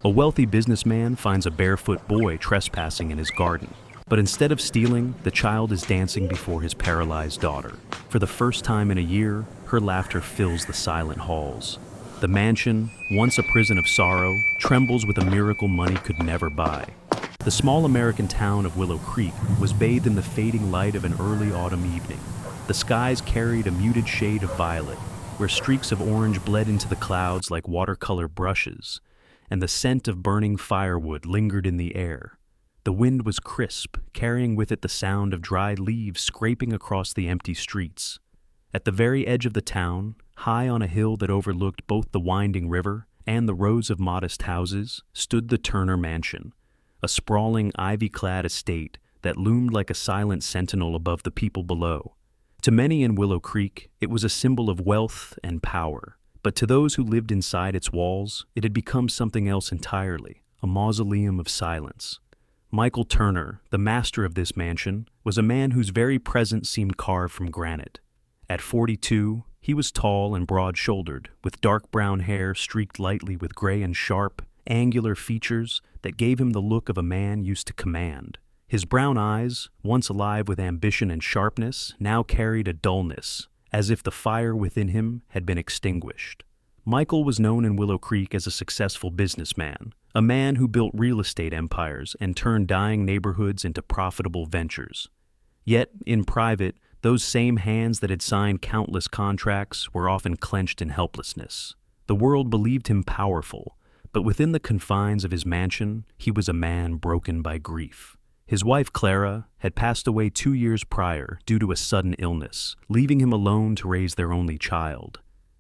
A wealthy businessman finds a barefoot boy trespassing in his garden. But instead of stealing, the child is dancing before his paralyzed daughter. For the first time in a year, her laughter fills the silent halls. The mansion, once a prison of sorrow, trembles with a miracle money could never buy. The small American town of Willow Creek was bathed in the fading light of an early autumn evening. The skies carried a muted shade of violet, where streaks of orange bled into the clouds like watercolor brushes, and the scent of burning firewood lingered in the air. The wind was crisp, carrying with it the sound of dried leaves scraping across the empty streets. At the very edge of the town, high on a hill that overlooked both the winding river and the rows of modest houses, stood the Turner Mansion, a sprawling, ivy-clad estate that loomed like a silent sentinel above the people below. To many in Willow Creek, it was a symbol of wealth and power. But to those who lived inside its walls, it had become something else entirely, a mausoleum of silence. Michael Turner, the master of this mansion, was a man whose very presence seemed carved from granite. At 42, he was tall and broad-shouldered, with dark brown hair streaked lightly with gray and sharp, angular features that gave him the look of a man used to command. His brown eyes, once alive with ambition and sharpness, now carried a dullness, as if the fire within him had been extinguished. Michael was known in Willow Creek as a successful businessman, a man who built real estate empires and turned dying neighborhoods into profitable ventures. Yet, in private, those same hands that had signed countless contracts were often clenched in helplessness. The world believed him powerful, but within the confines of his mansion, he was a man broken by grief. His wife, Clara, had passed away 2 years prior due to a sudden illness, leaving him alone to raise their only child.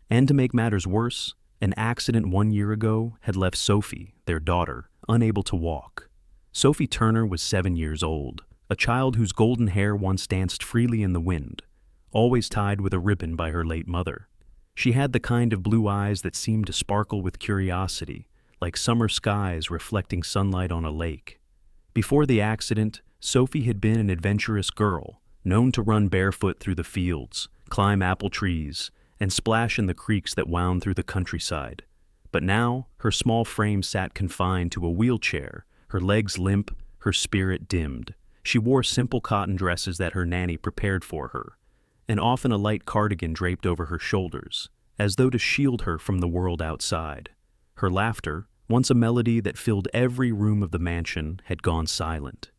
And to make matters worse, an accident 1 year ago had left Sophie, their daughter, unable to walk. Sophie Turner was 7 years old, a child whose golden hair once danced freely in the wind, always tied with a ribbon by her late mother. She had the kind of blue eyes that seemed to sparkle with curiosity, like summer skies reflecting sunlight on a lake. Before the accident, Sophie had been an adventurous girl, known to run barefoot through the fields, climb apple trees, and splash in the creeks that wound through the countryside. But now, her small frame sat confined to a wheelchair, her legs limp, her spirit dimmed. She wore simple cotton dresses that her nanny prepared for her, and often a light cardigan draped over her shoulders, as though to shield her from the world outside. Her laughter, once a melody that filled every room of the mansion, had gone silent.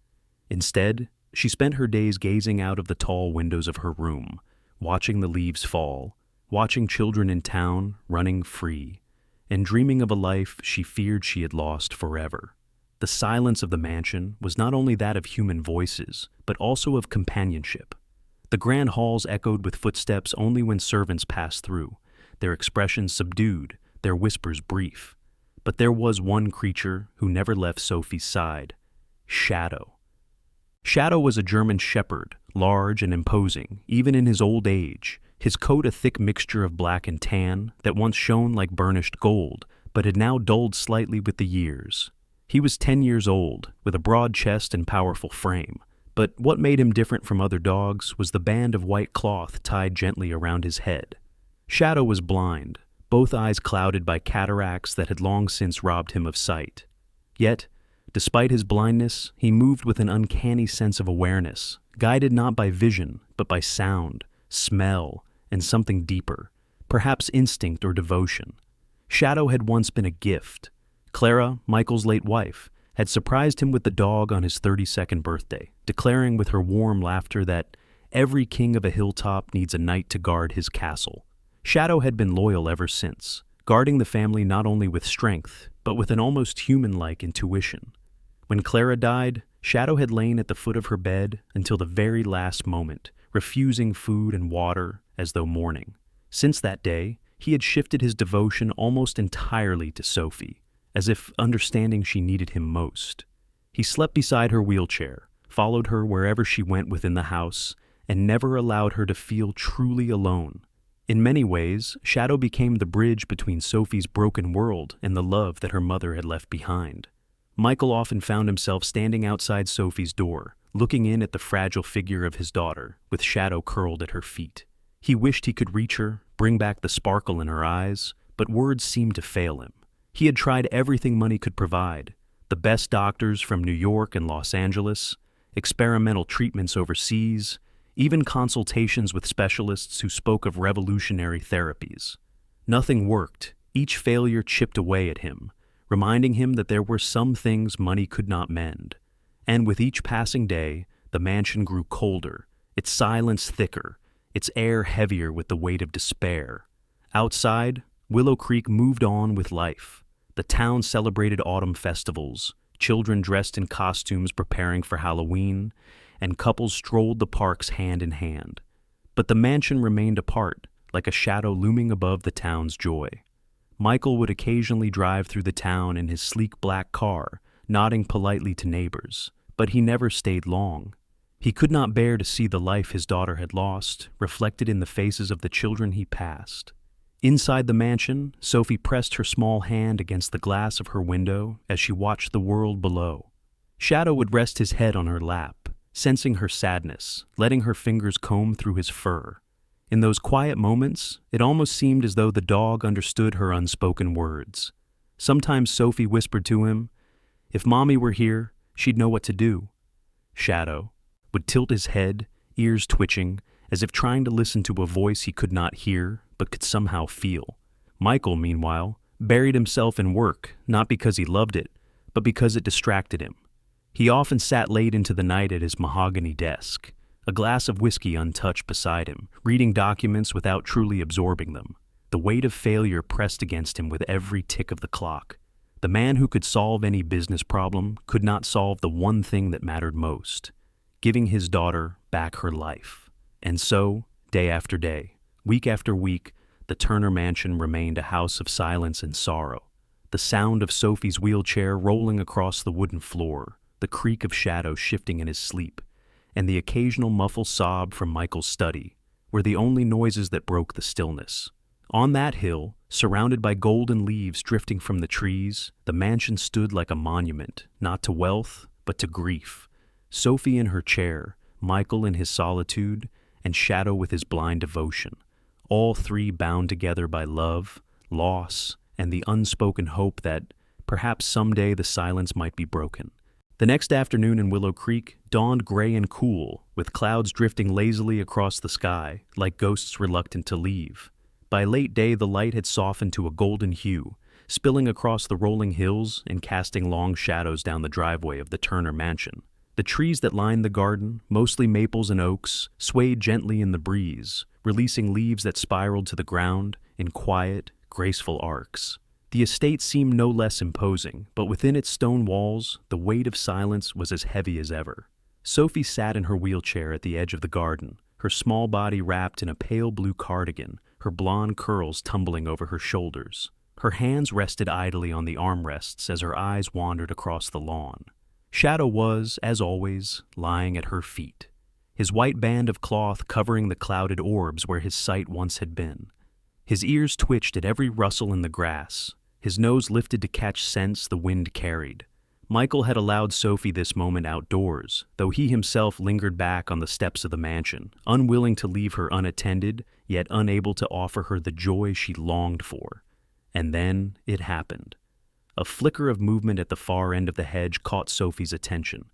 Instead, she spent her days gazing out of the tall windows of her room, watching the leaves fall, watching children in town running free, and dreaming of a life she feared she had lost forever. The silence of the mansion was not only that of human voices, but also of companionship. The grand halls echoed with footsteps only when servants passed through, their expressions subdued, their whispers brief. But there was one creature who never left Sophie's side: Shadow. Shadow was a German shepherd, large and imposing, even in his old age, his coat a thick mixture of black and tan that once shone like burnished gold, but had now dulled slightly with the years. He was 10 years old, with a broad chest and powerful frame, but what made him different from other dogs was the band of white cloth tied gently around his head. Shadow was blind, both eyes clouded by cataracts that had long since robbed him of sight. Yet, despite his blindness, he moved with an uncanny sense of awareness, guided not by vision, but by sound, smell, and something deeper, perhaps instinct or devotion. Shadow had once been a gift. Clara, Michael's late wife, had surprised him with the dog on his 32nd birthday, declaring with her warm laughter that every king of a hilltop needs a knight to guard his castle. Shadow had been loyal ever since, guarding the family not only with strength, but with an almost human-like intuition. When Clara died, Shadow had lain at the foot of her bed until the very last moment, refusing food and water as though mourning. Since that day, he had shifted his devotion almost entirely to Sophie, as if understanding she needed him most. He slept beside her wheelchair, followed her wherever she went within the house, and never allowed her to feel truly alone. In many ways, Shadow became the bridge between Sophie's broken world and the love that her mother had left behind. Michael often found himself standing outside Sophie's door, looking in at the fragile figure of his daughter, with Shadow curled at her feet. He wished he could reach her, bring back the sparkle in her eyes, but words seemed to fail him. He had tried everything money could provide: the best doctors from New York and Los Angeles, experimental treatments overseas, even consultations with specialists who spoke of revolutionary therapies. Nothing worked. Each failure chipped away at him, reminding him that there were some things money could not mend. And with each passing day, the mansion grew colder, its silence thicker, its air heavier with the weight of despair. Outside, Willow Creek moved on with life. The town celebrated autumn festivals, children dressed in costumes preparing for Halloween, and couples strolled the parks hand in hand. But the mansion remained apart, like a shadow looming above the town's joy. Michael would occasionally drive through the town in his sleek black car, nodding politely to neighbors, but he never stayed long. He could not bear to see the life his daughter had lost, reflected in the faces of the children he passed. Inside the mansion, Sophie pressed her small hand against the glass of her window as she watched the world below. Shadow would rest his head on her lap, sensing her sadness, letting her fingers comb through his fur. In those quiet moments, it almost seemed as though the dog understood her unspoken words. Sometimes Sophie whispered to him, "If Mommy were here, she'd know what to do." Shadow would tilt his head, ears twitching, as if trying to listen to a voice he could not hear, but could somehow feel. Michael, meanwhile, buried himself in work, not because he loved it, but because it distracted him. He often sat late into the night at his mahogany desk, a glass of whiskey untouched beside him, reading documents without truly absorbing them. The weight of failure pressed against him with every tick of the clock. The man who could solve any business problem could not solve the one thing that mattered most: giving his daughter back her life. And so, day after day, week after week, the Turner mansion remained a house of silence and sorrow. The sound of Sophie's wheelchair rolling across the wooden floor, the creak of Shadow shifting in his sleep, and the occasional muffled sob from Michael's study were the only noises that broke the stillness. On that hill, surrounded by golden leaves drifting from the trees, the mansion stood like a monument, not to wealth, but to grief. Sophie in her chair, Michael in his solitude, and Shadow with his blind devotion, all three bound together by love, loss, and the unspoken hope that perhaps someday the silence might be broken. The next afternoon in Willow Creek dawned gray and cool, with clouds drifting lazily across the sky, like ghosts reluctant to leave. By late day, the light had softened to a golden hue, spilling across the rolling hills and casting long shadows down the driveway of the Turner mansion. The trees that lined the garden, mostly maples and oaks, swayed gently in the breeze, releasing leaves that spiraled to the ground in quiet, graceful arcs. The estate seemed no less imposing, but within its stone walls, the weight of silence was as heavy as ever. Sophie sat in her wheelchair at the edge of the garden, her small body wrapped in a pale blue cardigan, her blonde curls tumbling over her shoulders. Her hands rested idly on the armrests as her eyes wandered across the lawn. Shadow was, as always, lying at her feet, his white band of cloth covering the clouded orbs where his sight once had been. His ears twitched at every rustle in the grass, his nose lifted to catch scents the wind carried. Michael had allowed Sophie this moment outdoors, though he himself lingered back on the steps of the mansion, unwilling to leave her unattended, yet unable to offer her the joy she longed for. And then it happened. A flicker of movement at the far end of the hedge caught Sophie's attention.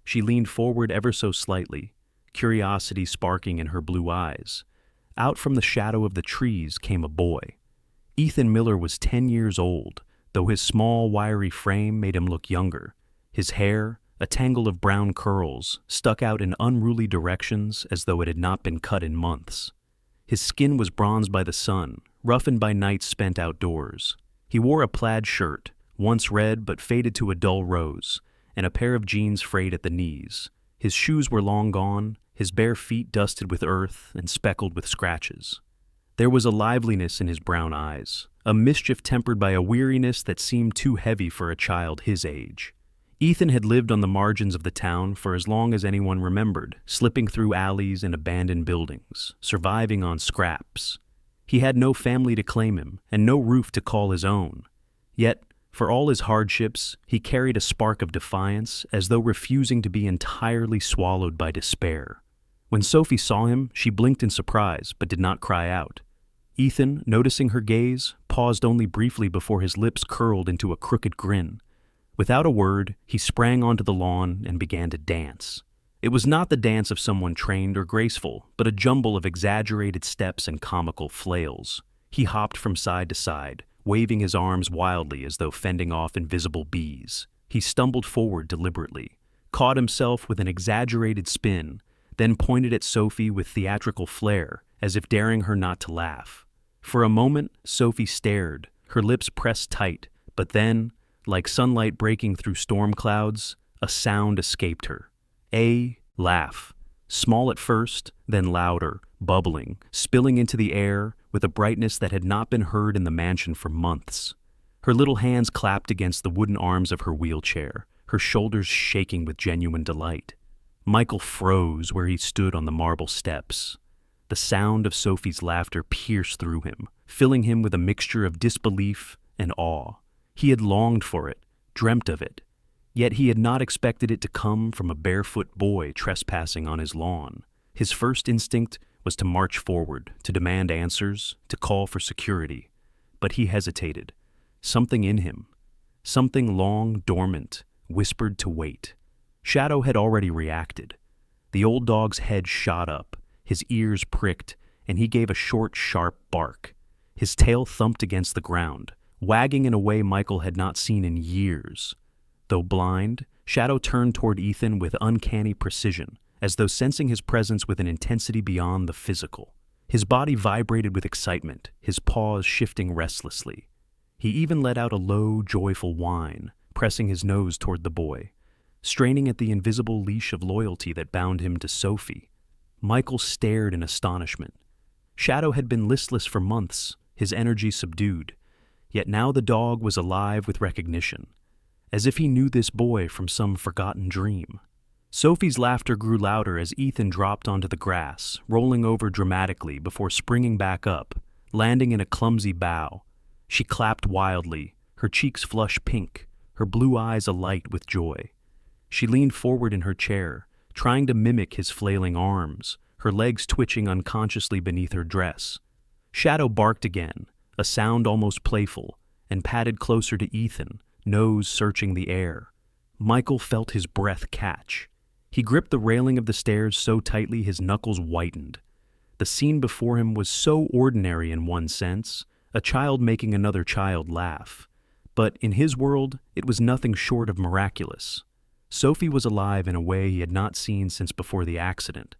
She leaned forward ever so slightly, curiosity sparking in her blue eyes. Out from the shadow of the trees came a boy. Ethan Miller was 10 years old, though his small, wiry frame made him look younger. His hair, a tangle of brown curls, stuck out in unruly directions as though it had not been cut in months. His skin was bronzed by the sun, roughened by nights spent outdoors. He wore a plaid shirt, once red but faded to a dull rose, and a pair of jeans frayed at the knees. His shoes were long gone, his bare feet dusted with earth and speckled with scratches. There was a liveliness in his brown eyes, a mischief tempered by a weariness that seemed too heavy for a child his age. Ethan had lived on the margins of the town for as long as anyone remembered, slipping through alleys and abandoned buildings, surviving on scraps. He had no family to claim him, and no roof to call his own. Yet, for all his hardships, he carried a spark of defiance, as though refusing to be entirely swallowed by despair. When Sophie saw him, she blinked in surprise, but did not cry out. Ethan, noticing her gaze, paused only briefly before his lips curled into a crooked grin. Without a word, he sprang onto the lawn and began to dance. It was not the dance of someone trained or graceful, but a jumble of exaggerated steps and comical flails. He hopped from side to side, waving his arms wildly as though fending off invisible bees. He stumbled forward deliberately, caught himself with an exaggerated spin, then pointed at Sophie with theatrical flair, as if daring her not to laugh. For a moment, Sophie stared, her lips pressed tight, but then, like sunlight breaking through storm clouds, a sound escaped her. A laugh. Small at first, then louder, bubbling, spilling into the air with a brightness that had not been heard in the mansion for months. Her little hands clapped against the wooden arms of her wheelchair, her shoulders shaking with genuine delight. Michael froze where he stood on the marble steps. The sound of Sophie's laughter pierced through him, filling him with a mixture of disbelief and awe. He had longed for it, dreamt of it, yet he had not expected it to come from a barefoot boy trespassing on his lawn. His first instinct was to march forward, to demand answers, to call for security. But he hesitated. Something in him, something long dormant, whispered to wait. Shadow had already reacted. The old dog's head shot up, his ears pricked, and he gave a short, sharp bark. His tail thumped against the ground, wagging in a way Michael had not seen in years. Though blind, Shadow turned toward Ethan with uncanny precision, as though sensing his presence with an intensity beyond the physical. His body vibrated with excitement, his paws shifting restlessly. He even let out a low, joyful whine, pressing his nose toward the boy, straining at the invisible leash of loyalty that bound him to Sophie. Michael stared in astonishment. Shadow had been listless for months, his energy subdued, yet now the dog was alive with recognition, as if he knew this boy from some forgotten dream. Sophie's laughter grew louder as Ethan dropped onto the grass, rolling over dramatically before springing back up, landing in a clumsy bow. She clapped wildly, her cheeks flush pink, her blue eyes alight with joy. She leaned forward in her chair, trying to mimic his flailing arms, her legs twitching unconsciously beneath her dress. Shadow barked again, a sound almost playful, and padded closer to Ethan, nose searching the air. Michael felt his breath catch. He gripped the railing of the stairs so tightly his knuckles whitened. The scene before him was so ordinary in one sense, a child making another child laugh. But in his world, it was nothing short of miraculous. Sophie was alive in a way he had not seen since before the accident,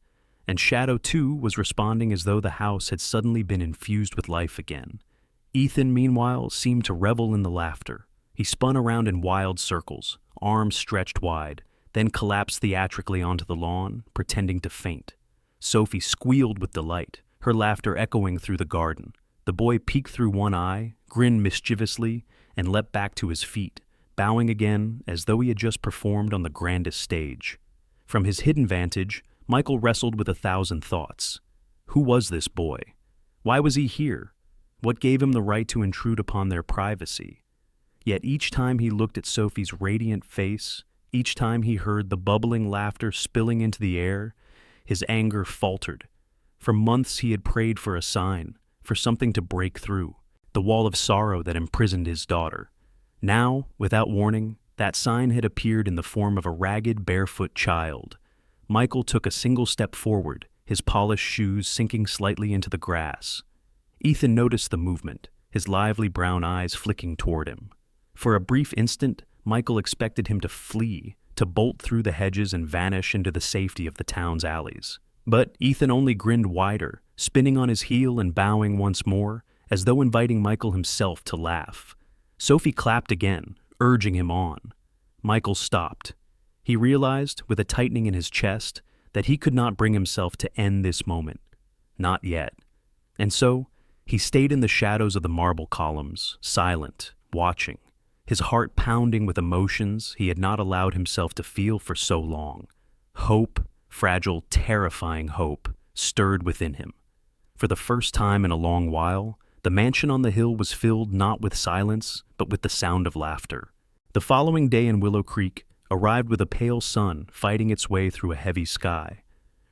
and Shadow, too, was responding as though the house had suddenly been infused with life again. Ethan, meanwhile, seemed to revel in the laughter. He spun around in wild circles, arms stretched wide, then collapsed theatrically onto the lawn, pretending to faint. Sophie squealed with delight, her laughter echoing through the garden. The boy peeked through one eye, grinned mischievously, and leapt back to his feet, bowing again as though he had just performed on the grandest stage. From his hidden vantage, Michael wrestled with 1,000 thoughts. Who was this boy? Why was he here? What gave him the right to intrude upon their privacy? Yet each time he looked at Sophie's radiant face, each time he heard the bubbling laughter spilling into the air, his anger faltered. For months he had prayed for a sign, for something to break through, the wall of sorrow that imprisoned his daughter. Now, without warning, that sign had appeared in the form of a ragged, barefoot child. Michael took a single step forward, his polished shoes sinking slightly into the grass. Ethan noticed the movement, his lively brown eyes flicking toward him. For a brief instant, Michael expected him to flee, to bolt through the hedges and vanish into the safety of the town's alleys. But Ethan only grinned wider, spinning on his heel and bowing once more, as though inviting Michael himself to laugh. Sophie clapped again, urging him on. Michael stopped. He realized, with a tightening in his chest, that he could not bring himself to end this moment. Not yet. And so, he stayed in the shadows of the marble columns, silent, watching, his heart pounding with emotions he had not allowed himself to feel for so long. Hope, fragile, terrifying hope, stirred within him. For the first time in a long while, the mansion on the hill was filled not with silence, but with the sound of laughter. The following day in Willow Creek arrived with a pale sun fighting its way through a heavy sky.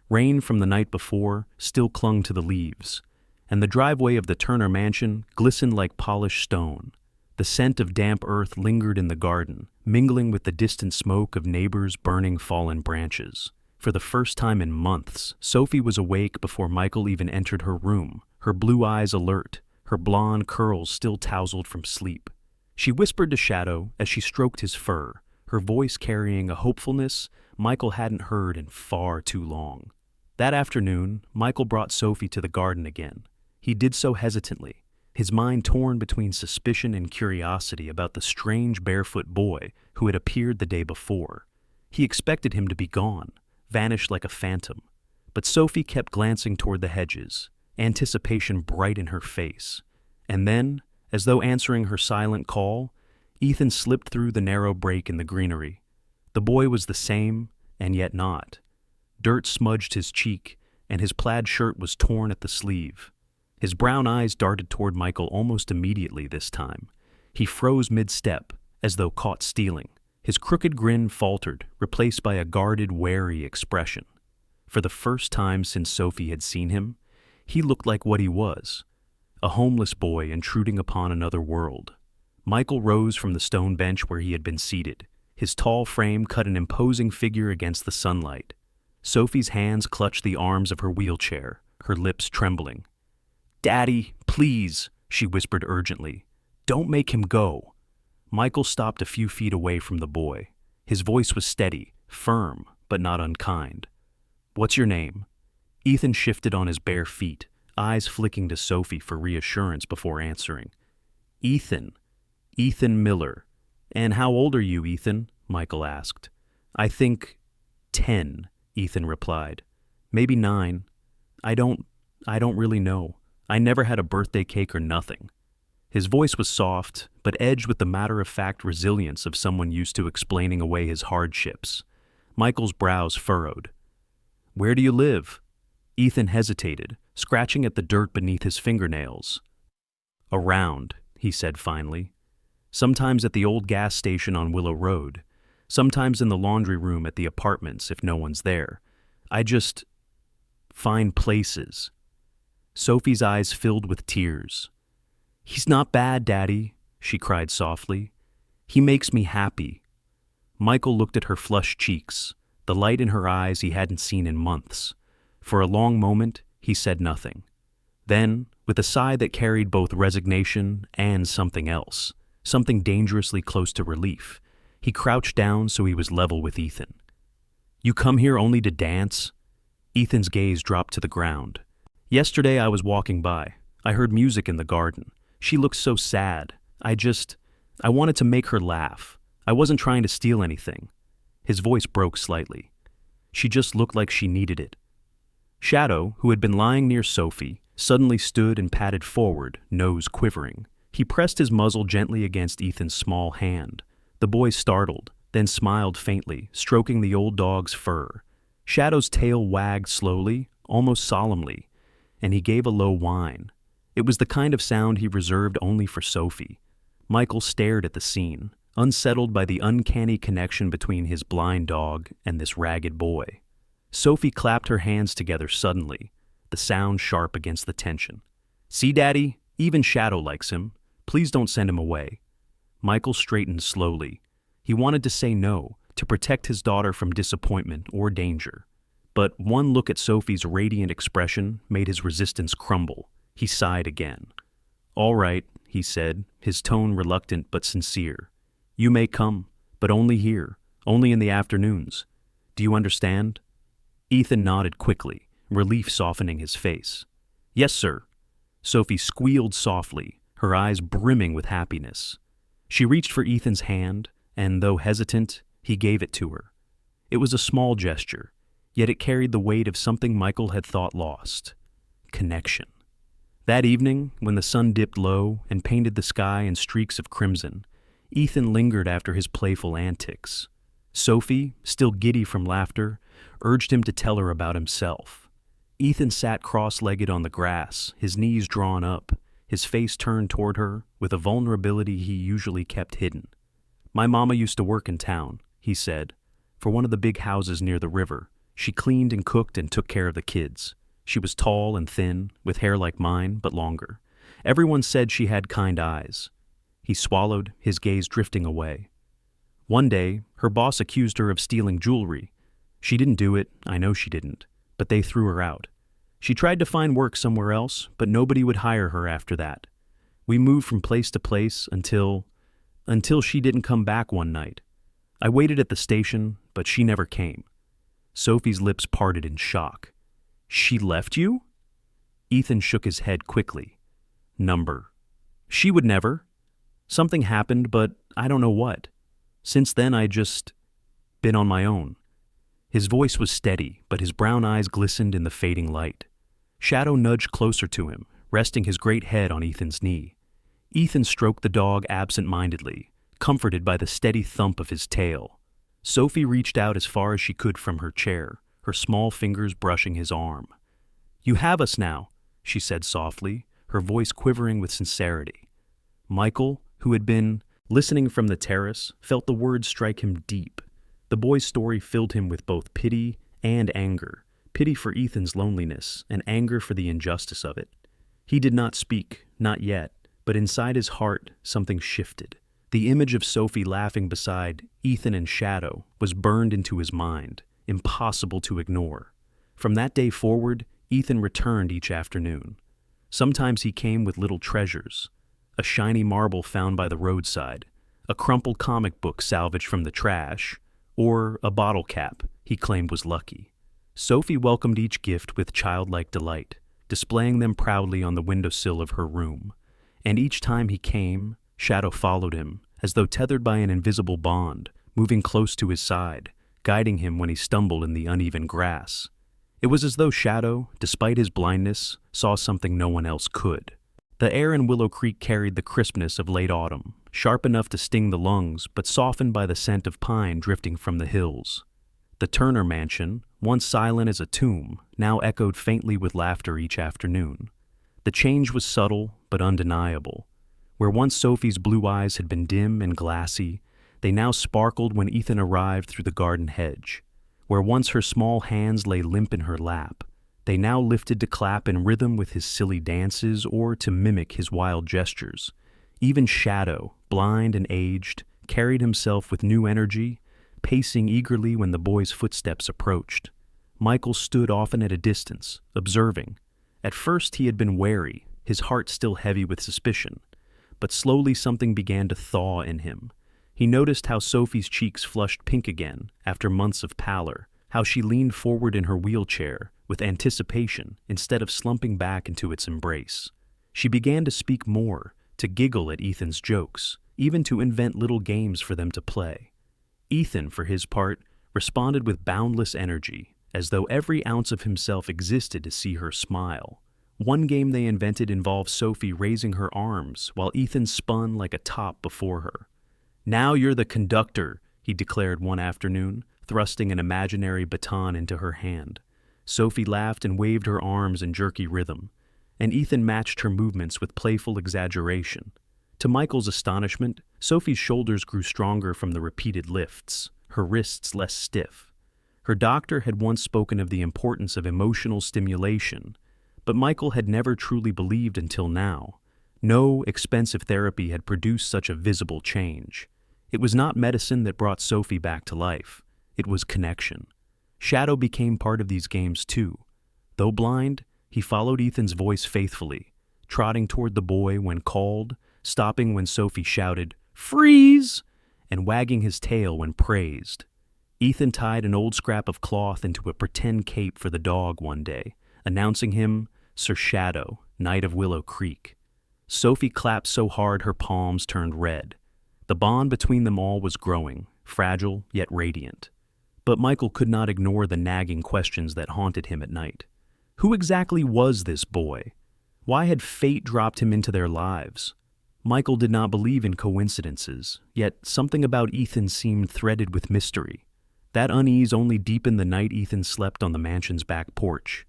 Rain from the night before still clung to the leaves, and the driveway of the Turner mansion glistened like polished stone. The scent of damp earth lingered in the garden, mingling with the distant smoke of neighbors burning fallen branches. For the first time in months, Sophie was awake before Michael even entered her room, her blue eyes alert, her blonde curls still tousled from sleep. She whispered to Shadow as she stroked his fur, her voice carrying a hopefulness Michael hadn't heard in far too long. That afternoon, Michael brought Sophie to the garden again. He did so hesitantly, his mind torn between suspicion and curiosity about the strange barefoot boy who had appeared the day before. He expected him to be gone, vanished like a phantom. But Sophie kept glancing toward the hedges, anticipation bright in her face. And then, as though answering her silent call, Ethan slipped through the narrow break in the greenery. The boy was the same, and yet not. Dirt smudged his cheek, and his plaid shirt was torn at the sleeve. His brown eyes darted toward Michael almost immediately this time. He froze mid-step, as though caught stealing. His crooked grin faltered, replaced by a guarded, wary expression. For the first time since Sophie had seen him, he looked like what he was, a homeless boy intruding upon another world. Michael rose from the stone bench where he had been seated. His tall frame cut an imposing figure against the sunlight. Sophie's hands clutched the arms of her wheelchair, her lips trembling. "Daddy, please," she whispered urgently. "Don't make him go." Michael stopped a few feet away from the boy. His voice was steady, firm, but not unkind. "What's your name?" Ethan shifted on his bare feet, eyes flicking to Sophie for reassurance before answering. "Ethan Miller. And how old are you, Ethan?" Michael asked. "I think 10, Ethan replied. "Maybe 9. I don't really know. I never had a birthday cake or nothing." His voice was soft, but edged with the matter-of-fact resilience of someone used to explaining away his hardships. Michael's brows furrowed. "Where do you live?" Ethan hesitated, scratching at the dirt beneath his fingernails. "Around," he said finally. "Sometimes at the old gas station on Willow Road. Sometimes in the laundry room at the apartments if no one's there. I just find places." Sophie's eyes filled with tears. "He's not bad, Daddy," she cried softly. "He makes me happy." Michael looked at her flushed cheeks, the light in her eyes he hadn't seen in months. For a long moment, he said nothing. Then, with a sigh that carried both resignation and something else, something dangerously close to relief, he crouched down so he was level with Ethan. "You come here only to dance?" Ethan's gaze dropped to the ground. "Yesterday I was walking by. I heard music in the garden. She looked so sad. I wanted to make her laugh. I wasn't trying to steal anything." His voice broke slightly. "She just looked like she needed it." Shadow, who had been lying near Sophie, suddenly stood and padded forward, nose quivering. He pressed his muzzle gently against Ethan's small hand. The boy startled, then smiled faintly, stroking the old dog's fur. Shadow's tail wagged slowly, almost solemnly, and he gave a low whine. It was the kind of sound he reserved only for Sophie. Michael stared at the scene, unsettled by the uncanny connection between his blind dog and this ragged boy. Sophie clapped her hands together suddenly, the sound sharp against the tension. "See, Daddy? Even Shadow likes him. Please don't send him away." Michael straightened slowly. He wanted to say no, to protect his daughter from disappointment or danger. But one look at Sophie's radiant expression made his resistance crumble. He sighed again. "All right," he said, his tone reluctant but sincere. "You may come, but only here, only in the afternoons. Do you understand?" Ethan nodded quickly, relief softening his face. "Yes, sir." Sophie squealed softly, her eyes brimming with happiness. She reached for Ethan's hand, and though hesitant, he gave it to her. It was a small gesture, yet it carried the weight of something Michael had thought lost: connection. That evening, when the sun dipped low and painted the sky in streaks of crimson, Ethan lingered after his playful antics. Sophie, still giddy from laughter, urged him to tell her about himself. Ethan sat cross-legged on the grass, his knees drawn up, his face turned toward her with a vulnerability he usually kept hidden. "My mama used to work in town," he said, "for one of the big houses near the river. She cleaned and cooked and took care of the kids. She was tall and thin, with hair like mine, but longer. Everyone said she had kind eyes. He swallowed, his gaze drifting away. One day, her boss accused her of stealing jewelry. She didn't do it, I know she didn't, but they threw her out. She tried to find work somewhere else, but nobody would hire her after that. We moved from place to place until she didn't come back one night. I waited at the station, but she never came. Sophie's lips parted in shock. She left you? Ethan shook his head quickly. Number. She would never. Something happened, but I don't know what. Since then, I just been on my own. His voice was steady, but his brown eyes glistened in the fading light. Shadow nudged closer to him, resting his great head on Ethan's knee. Ethan stroked the dog absent-mindedly, comforted by the steady thump of his tail. Sophie reached out as far as she could from her chair, her small fingers brushing his arm. You have us now, she said softly, her voice quivering with sincerity. Michael, who had been listening from the terrace, felt the words strike him deep. The boy's story filled him with both pity and anger, pity for Ethan's loneliness and anger for the injustice of it. He did not speak, not yet, but inside his heart something shifted. The image of Sophie laughing beside Ethan and Shadow was burned into his mind, impossible to ignore. From that day forward, Ethan returned each afternoon. Sometimes he came with little treasures, a shiny marble found by the roadside, a crumpled comic book salvaged from the trash, or a bottle cap he claimed was lucky. Sophie welcomed each gift with childlike delight, displaying them proudly on the windowsill of her room. And each time he came, Shadow followed him, as though tethered by an invisible bond, moving close to his side, guiding him when he stumbled in the uneven grass. It was as though Shadow, despite his blindness, saw something no one else could. The air in Willow Creek carried the crispness of late autumn, sharp enough to sting the lungs, but softened by the scent of pine drifting from the hills. The Turner mansion, once silent as a tomb, now echoed faintly with laughter each afternoon. The change was subtle but undeniable. Where once Sophie's blue eyes had been dim and glassy, they now sparkled when Ethan arrived through the garden hedge. Where once her small hands lay limp in her lap, they now lifted to clap in rhythm with his silly dances or to mimic his wild gestures. Even Shadow, blind and aged, carried himself with new energy, pacing eagerly when the boy's footsteps approached. Michael stood often at a distance, observing. At first he had been wary, his heart still heavy with suspicion. But slowly something began to thaw in him. He noticed how Sophie's cheeks flushed pink again after months of pallor, how she leaned forward in her wheelchair with anticipation instead of slumping back into its embrace. She began to speak more, to giggle at Ethan's jokes, even to invent little games for them to play. Ethan, for his part, responded with boundless energy, as though every ounce of himself existed to see her smile. One game they invented involved Sophie raising her arms while Ethan spun like a top before her. "Now you're the conductor," he declared one afternoon, thrusting an imaginary baton into her hand. Sophie laughed and waved her arms in jerky rhythm, and Ethan matched her movements with playful exaggeration. To Michael's astonishment, Sophie's shoulders grew stronger from the repeated lifts, her wrists less stiff. Her doctor had once spoken of the importance of emotional stimulation, but Michael had never truly believed until now. No expensive therapy had produced such a visible change. It was not medicine that brought Sophie back to life. It was connection. Shadow became part of these games too. Though blind, he followed Ethan's voice faithfully, trotting toward the boy when called, stopping when Sophie shouted, "Freeze!" and wagging his tail when praised. Ethan tied an old scrap of cloth into a pretend cape for the dog one day, announcing him Sir Shadow, Knight of Willow Creek. Sophie clapped so hard her palms turned red. The bond between them all was growing, fragile yet radiant. But Michael could not ignore the nagging questions that haunted him at night. Who exactly was this boy? Why had fate dropped him into their lives? Michael did not believe in coincidences, yet something about Ethan seemed threaded with mystery. That unease only deepened the night Ethan slept on the mansion's back porch.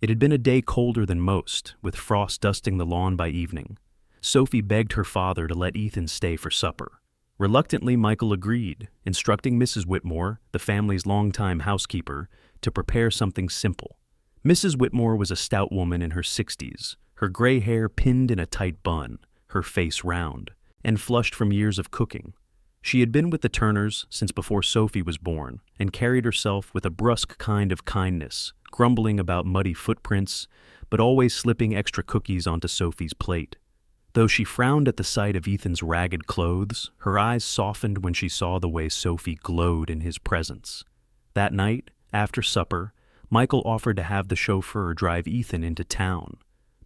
It had been a day colder than most, with frost dusting the lawn by evening. Sophie begged her father to let Ethan stay for supper. Reluctantly, Michael agreed, instructing Mrs. Whitmore, the family's longtime housekeeper, to prepare something simple. Mrs. Whitmore was a stout woman in her 60s, her gray hair pinned in a tight bun, her face round, and flushed from years of cooking. She had been with the Turners since before Sophie was born, and carried herself with a brusque kind of kindness, grumbling about muddy footprints, but always slipping extra cookies onto Sophie's plate. Though she frowned at the sight of Ethan's ragged clothes, her eyes softened when she saw the way Sophie glowed in his presence. That night, after supper, Michael offered to have the chauffeur drive Ethan into town,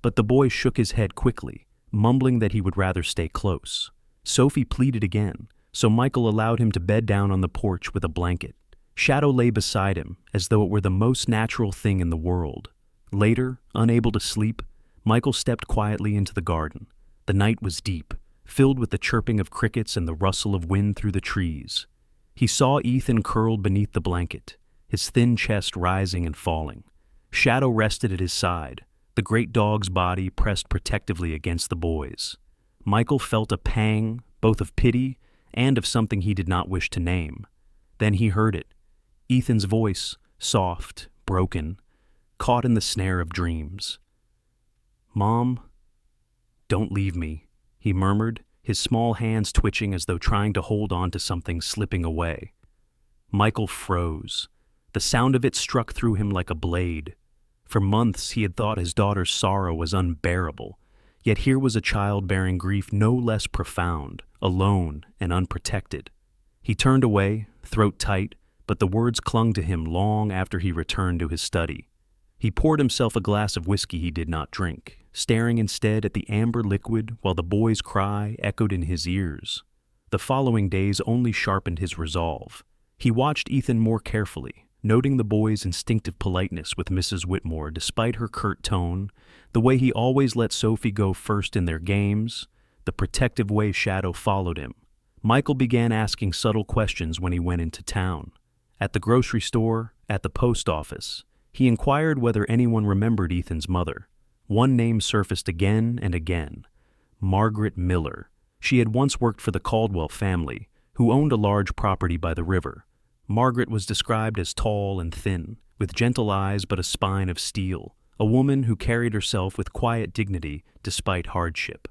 but the boy shook his head quickly, mumbling that he would rather stay close. Sophie pleaded again, so Michael allowed him to bed down on the porch with a blanket. Shadow lay beside him, as though it were the most natural thing in the world. Later, unable to sleep, Michael stepped quietly into the garden. The night was deep, filled with the chirping of crickets and the rustle of wind through the trees. He saw Ethan curled beneath the blanket, his thin chest rising and falling. Shadow rested at his side, the great dog's body pressed protectively against the boy's. Michael felt a pang, both of pity and of something he did not wish to name. Then he heard it, Ethan's voice, soft, broken, caught in the snare of dreams. "Mom, don't leave me," he murmured, his small hands twitching as though trying to hold on to something slipping away. Michael froze. The sound of it struck through him like a blade. For months he had thought his daughter's sorrow was unbearable, yet here was a child bearing grief no less profound, alone and unprotected. He turned away, throat tight, but the words clung to him long after he returned to his study. He poured himself a glass of whiskey he did not drink, staring instead at the amber liquid while the boy's cry echoed in his ears. The following days only sharpened his resolve. He watched Ethan more carefully, noting the boy's instinctive politeness with Mrs. Whitmore despite her curt tone, the way he always let Sophie go first in their games, the protective way Shadow followed him. Michael began asking subtle questions when he went into town. At the grocery store, at the post office, he inquired whether anyone remembered Ethan's mother. One name surfaced again and again: Margaret Miller. She had once worked for the Caldwell family, who owned a large property by the river. Margaret was described as tall and thin, with gentle eyes but a spine of steel, a woman who carried herself with quiet dignity despite hardship.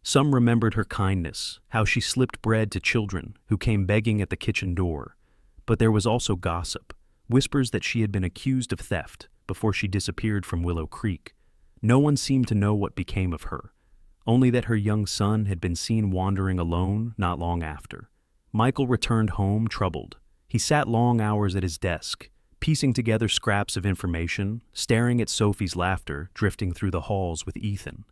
Some remembered her kindness, how she slipped bread to children who came begging at the kitchen door. But there was also gossip, whispers that she had been accused of theft before she disappeared from Willow Creek. No one seemed to know what became of her, only that her young son had been seen wandering alone not long after. Michael returned home troubled. He sat long hours at his desk, piecing together scraps of information, staring at Sophie's laughter drifting through the halls with Ethan.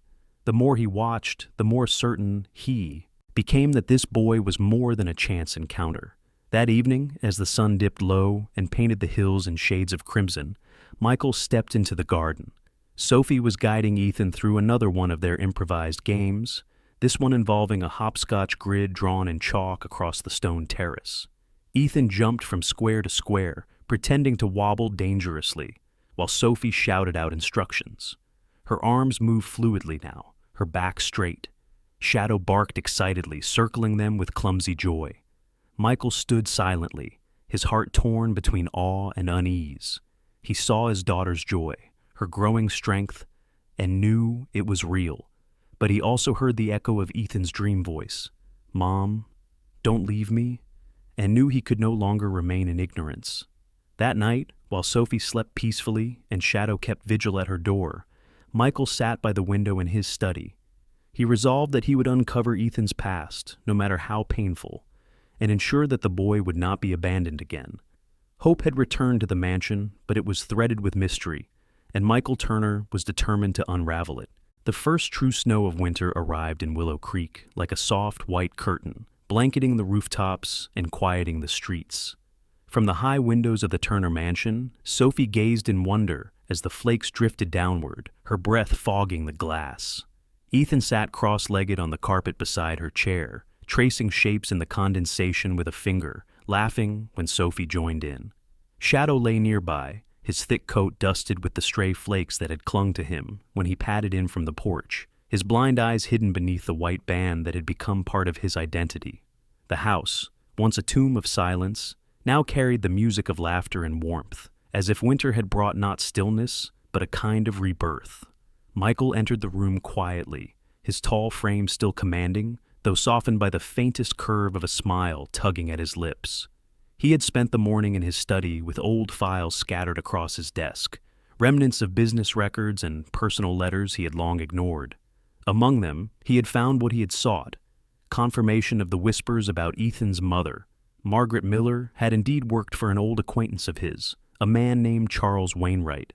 The more he watched, the more certain he became that this boy was more than a chance encounter. That evening, as the sun dipped low and painted the hills in shades of crimson, Michael stepped into the garden. Sophie was guiding Ethan through another one of their improvised games, this one involving a hopscotch grid drawn in chalk across the stone terrace. Ethan jumped from square to square, pretending to wobble dangerously, while Sophie shouted out instructions. Her arms moved fluidly now, her back straight. Shadow barked excitedly, circling them with clumsy joy. Michael stood silently, his heart torn between awe and unease. He saw his daughter's joy, her growing strength, and knew it was real. But he also heard the echo of Ethan's dream voice, "Mom, don't leave me," and knew he could no longer remain in ignorance. That night, while Sophie slept peacefully and Shadow kept vigil at her door, Michael sat by the window in his study. He resolved that he would uncover Ethan's past, no matter how painful, and ensure that the boy would not be abandoned again. Hope had returned to the mansion, but it was threaded with mystery, and Michael Turner was determined to unravel it. The first true snow of winter arrived in Willow Creek, like a soft white curtain, blanketing the rooftops and quieting the streets. From the high windows of the Turner mansion, Sophie gazed in wonder as the flakes drifted downward, her breath fogging the glass. Ethan sat cross-legged on the carpet beside her chair, tracing shapes in the condensation with a finger, laughing when Sophie joined in. Shadow lay nearby, his thick coat dusted with the stray flakes that had clung to him when he padded in from the porch, his blind eyes hidden beneath the white band that had become part of his identity. The house, once a tomb of silence, now carried the music of laughter and warmth, as if winter had brought not stillness, but a kind of rebirth. Michael entered the room quietly, his tall frame still commanding, though softened by the faintest curve of a smile tugging at his lips. He had spent the morning in his study with old files scattered across his desk, remnants of business records and personal letters he had long ignored. Among them, he had found what he had sought, confirmation of the whispers about Ethan's mother. Margaret Miller had indeed worked for an old acquaintance of his, a man named Charles Wainwright.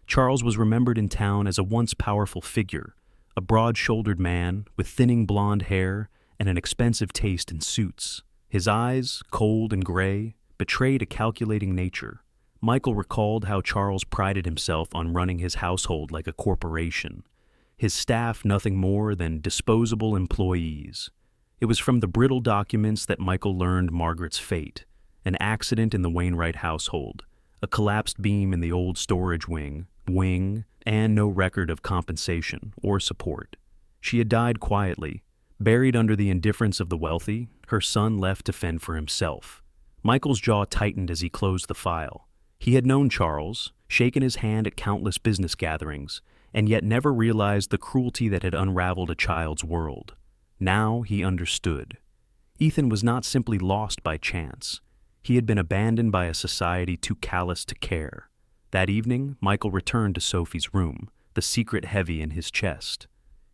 Charles was remembered in town as a once powerful figure, a broad-shouldered man with thinning blonde hair and an expensive taste in suits. His eyes, cold and gray, betrayed a calculating nature. Michael recalled how Charles prided himself on running his household like a corporation, his staff nothing more than disposable employees. It was from the brittle documents that Michael learned Margaret's fate, an accident in the Wainwright household, a collapsed beam in the old storage wing, and no record of compensation or support. She had died quietly, buried under the indifference of the wealthy, her son left to fend for himself. Michael's jaw tightened as he closed the file. He had known Charles, shaken his hand at countless business gatherings, and yet never realized the cruelty that had unraveled a child's world. Now he understood. Ethan was not simply lost by chance. He had been abandoned by a society too callous to care. That evening, Michael returned to Sophie's room, the secret heavy in his chest.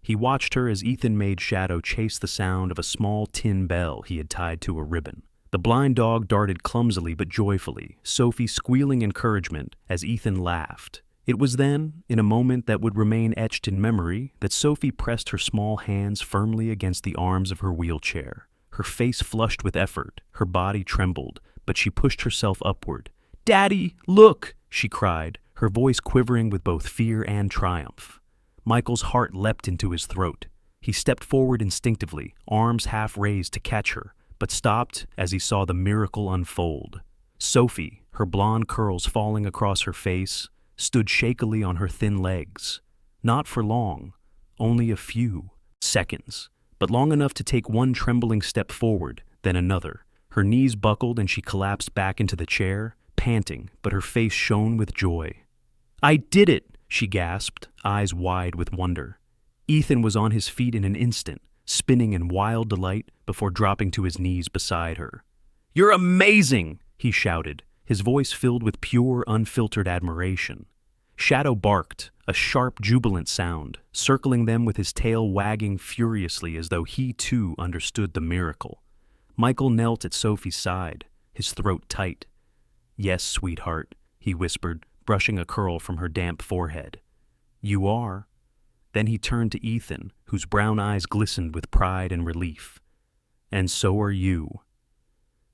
He watched her as Ethan made Shadow chase the sound of a small tin bell he had tied to a ribbon. The blind dog darted clumsily but joyfully, Sophie squealing encouragement as Ethan laughed. It was then, in a moment that would remain etched in memory, that Sophie pressed her small hands firmly against the arms of her wheelchair. Her face flushed with effort, her body trembled, but she pushed herself upward. "Daddy, look!" she cried, her voice quivering with both fear and triumph. Michael's heart leapt into his throat. He stepped forward instinctively, arms half raised to catch her, but stopped as he saw the miracle unfold. Sophie, her blonde curls falling across her face, stood shakily on her thin legs. Not for long, only a few seconds, but long enough to take one trembling step forward, then another. Her knees buckled and she collapsed back into the chair, panting, but her face shone with joy. "I did it!" she gasped, eyes wide with wonder. Ethan was on his feet in an instant, spinning in wild delight before dropping to his knees beside her. "You're amazing!" he shouted, his voice filled with pure, unfiltered admiration. Shadow barked, a sharp, jubilant sound, circling them with his tail wagging furiously as though he too understood the miracle. Michael knelt at Sophie's side, his throat tight. "Yes, sweetheart," he whispered, brushing a curl from her damp forehead. "You are." Then he turned to Ethan, whose brown eyes glistened with pride and relief. "And so are you."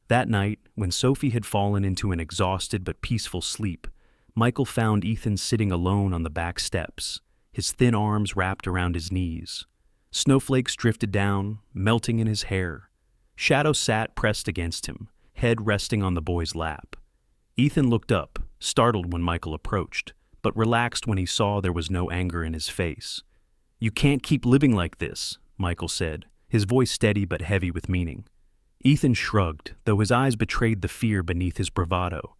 That night, when Sophie had fallen into an exhausted but peaceful sleep, Michael found Ethan sitting alone on the back steps, his thin arms wrapped around his knees. Snowflakes drifted down, melting in his hair. Shadow sat pressed against him, head resting on the boy's lap. Ethan looked up, startled when Michael approached, but relaxed when he saw there was no anger in his face. "You can't keep living like this," Michael said, his voice steady but heavy with meaning. Ethan shrugged, though his eyes betrayed the fear beneath his bravado.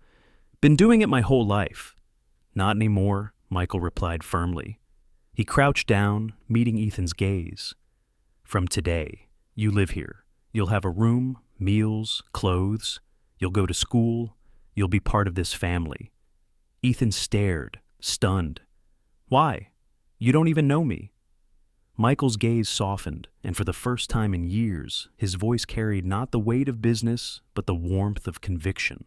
"Been doing it my whole life." "Not anymore," Michael replied firmly. He crouched down, meeting Ethan's gaze. "From today, you live here. You'll have a room, meals, clothes. You'll go to school. You'll be part of this family." Ethan stared, stunned. "Why? You don't even know me." Michael's gaze softened, and for the first time in years, his voice carried not the weight of business, but the warmth of conviction.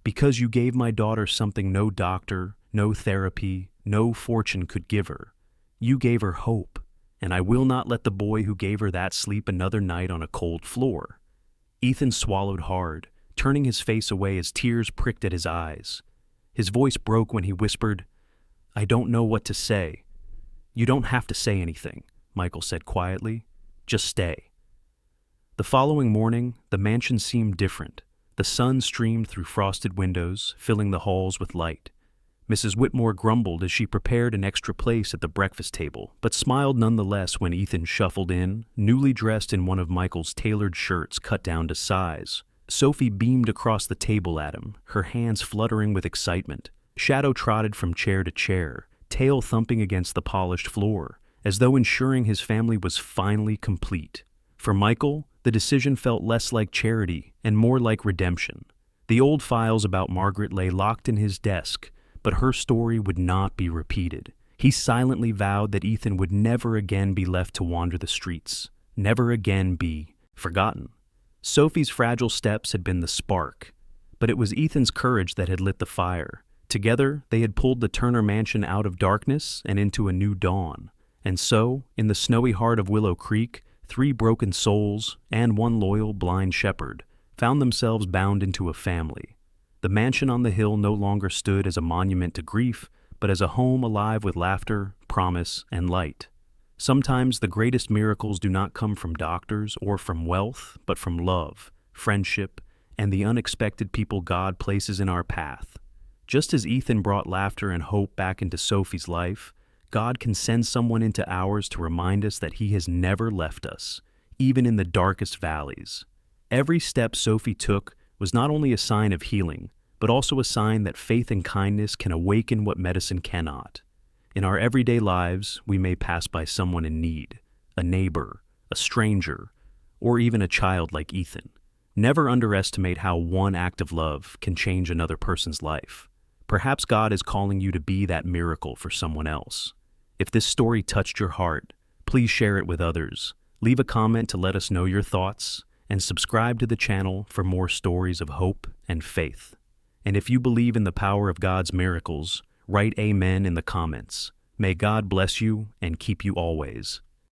"Because you gave my daughter something no doctor, no therapy, no fortune could give her. You gave her hope, and I will not let the boy who gave her that sleep another night on a cold floor." Ethan swallowed hard, turning his face away as tears pricked at his eyes. His voice broke when he whispered, "I don't know what to say." "You don't have to say anything," Michael said quietly. "Just stay." The following morning, the mansion seemed different. The sun streamed through frosted windows, filling the halls with light. Mrs. Whitmore grumbled as she prepared an extra place at the breakfast table, but smiled nonetheless when Ethan shuffled in, newly dressed in one of Michael's tailored shirts cut down to size. Sophie beamed across the table at him, her hands fluttering with excitement. Shadow trotted from chair to chair, tail thumping against the polished floor, as though ensuring his family was finally complete. For Michael, the decision felt less like charity and more like redemption. The old files about Margaret lay locked in his desk, but her story would not be repeated. He silently vowed that Ethan would never again be left to wander the streets, never again be forgotten. Sophie's fragile steps had been the spark, but it was Ethan's courage that had lit the fire. Together, they had pulled the Turner mansion out of darkness and into a new dawn. And so, in the snowy heart of Willow Creek, 3 broken souls and 1 loyal blind shepherd found themselves bound into a family. The mansion on the hill no longer stood as a monument to grief, but as a home alive with laughter, promise, and light. Sometimes the greatest miracles do not come from doctors or from wealth, but from love, friendship, and the unexpected people God places in our path. Just as Ethan brought laughter and hope back into Sophie's life, God can send someone into ours to remind us that He has never left us, even in the darkest valleys. Every step Sophie took was not only a sign of healing, but also a sign that faith and kindness can awaken what medicine cannot. In our everyday lives, we may pass by someone in need, a neighbor, a stranger, or even a child like Ethan. Never underestimate how one act of love can change another person's life. Perhaps God is calling you to be that miracle for someone else. If this story touched your heart, please share it with others. Leave a comment to let us know your thoughts, and subscribe to the channel for more stories of hope and faith. And if you believe in the power of God's miracles, write Amen in the comments. May God bless you and keep you always.